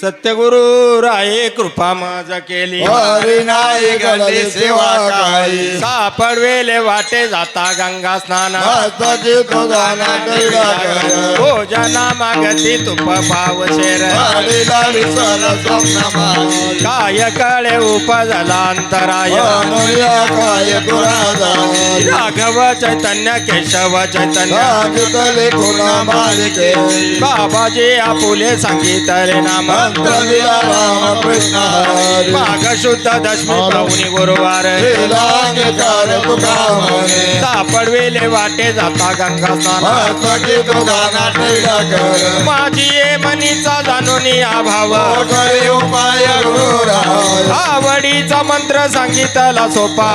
सत्यगुरु राये कृपा माझ केली हरी नाही घडली सेवा काही सापडवेले वाटे जाता गंगा स्नान मस्तकी तुझा नाटला कर भोजना मागती तुप पाव शेर हरीला विसर स्वप्न माई काय कळे उपजला अंतराय अनुया काय तुराजा राघव चैतन्य केशव चैतन्य सांगितले खुना मालिके बाबाजी आपुले सांगितले नाम मंत्र दिला राम कृष्ण हरी माघ शुद्ध दशमी पाहुणी गुरुवार लांगीकार तुका म्हणे सापडवेले वाटे जाता गंगा स्नान मस्तकी तुझा नाटला कर माझी ये मनीचा जाणून अभाव करे उपाय गुरुराय आवडीचा मंत्र सांगितला सोपा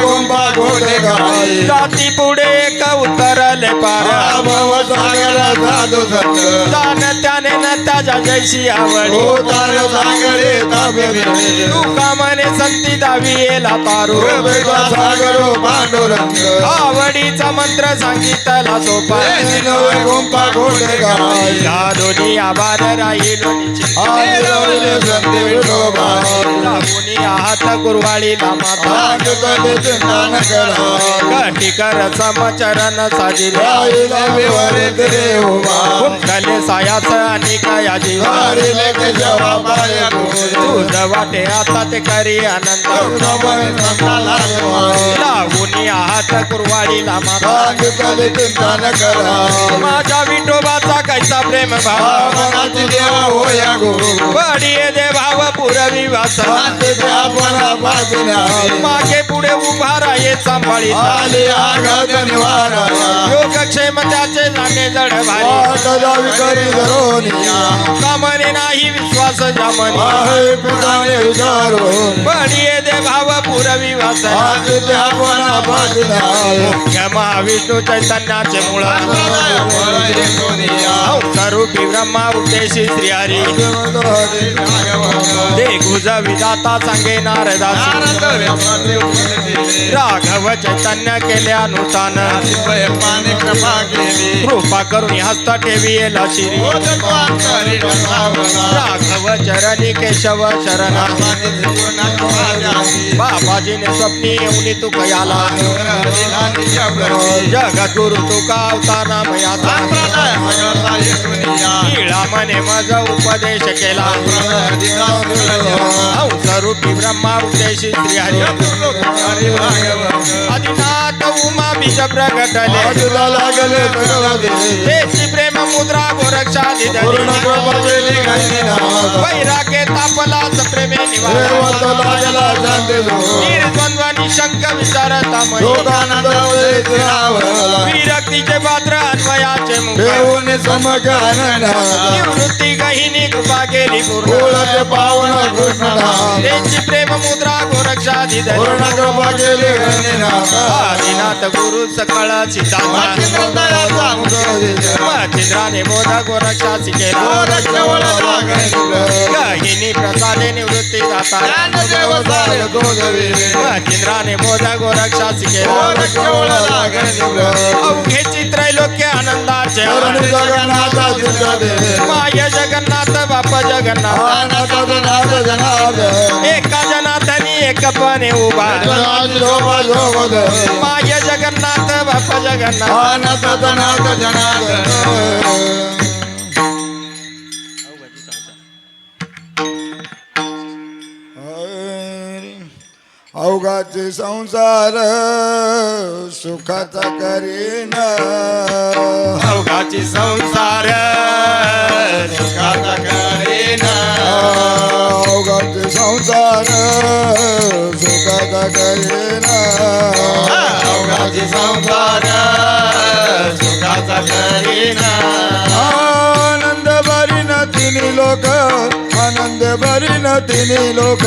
कुंभा घोडे गाई जाती पुढे एक उतरले पार भव सागर साधू संत जाण त्याने न त्याच्या जैशी आवडी भूतान सागरे ताबे तुका म्हणे संती दावी येला तारू बेटा सागर पांडुरंग आवडीचा मंत्र सांगितला सोपा कुंभा घोडे गाई या दोन्ही आभार राहिलो निश्चित. आदिरवले संती विठोबा लागुनी आहात गुरुवाळीला माता सांगितले चिंतन करा कटिकर समचरण साजिले राहिला विवरे देवा कुंडले सायास आणि कया जीवा हरिले के जवा पाय तुझ वाटे आता ते करी आनंद लागुनी आहात गुरुवाळीला माता सांगितले चिंतन करा माझ्या विठोबाचा कैसा प्रेम भाव मनाची देवा होया गुरु बडिये दे भाव पुरवी वास शांतीच्या आपणा बाजूला मागे पुढे उभा राये सांभाळी आली आघात निवारा योगक्षेम त्याचे जाणे जड भारी वाट जावी करी धरोनिया कामने नाही विश्वास जमनी आहे पिताने विचारून बडिये दे भाव पुरवी वास शांतीच्या आपणा बाजूला महाविष्णू चैतन्याचे मूळ स्वरूपी ब्रह्मा उद्देशी श्री हरी ते गुज विधाता सांगे नारदासी राघव चैतन्य केले अनुष्ठान कृपा करून हस्त ठेवी येला शिरी राघव चरणी केशव शरण बाबाजीने स्वप्नी येऊनी तू कयाला जगद्गुरु तुका अवतार नामयाचा नीळा मने मज उपदेश केला स्वरूपी ब्रह्मा उद्देशी श्री हरी आदिनाथ उमा बीज प्रगटले बाजूला लागले देशी प्रेम मुद्रा गोरक्षाधी पूर्ण कृपावेली गैनीनाथ वैराग्य तापलाच प्रेमे देवत लागला शांती जो निर्द्वंद्व निशंक विचारतामय योगानंद उदित रावला विरक्तीचे पात्र अन्वयाचे मुख देऊन समगानना निवृत्ती गहिनी कृपा केली पूर्ण कुळचे पावन कृष्णनाथ त्यांची प्रेम मुद्रा गोरक्षाधी पूर्ण कृपा केली गैनीनाथ आदिनाथ गुरु सकळ सिद्धांत मच्छिंद्राने बोध गोरक्षासी केला गहिनी प्रसादे निवृत्ती जाता मच्छिंद्राने बोध गोरक्षासी केला अवघे चित्रैलोक्य आनंदाचे माय जगन्नाथ बाप जगन्नाथ एका जनाथनी एकपणे उभा माय जगन्नाथ बाप जगन्नाथ अवघाचे संसार सुखाचा करीन अवघाची संसार सुखाचा करेन अवघाचे संसार सुखाचा करीन अवघाची संसार सुखाचा करेन आनंद भरीन तिन्ही लोक आनंद भरीन तिन्ही लोक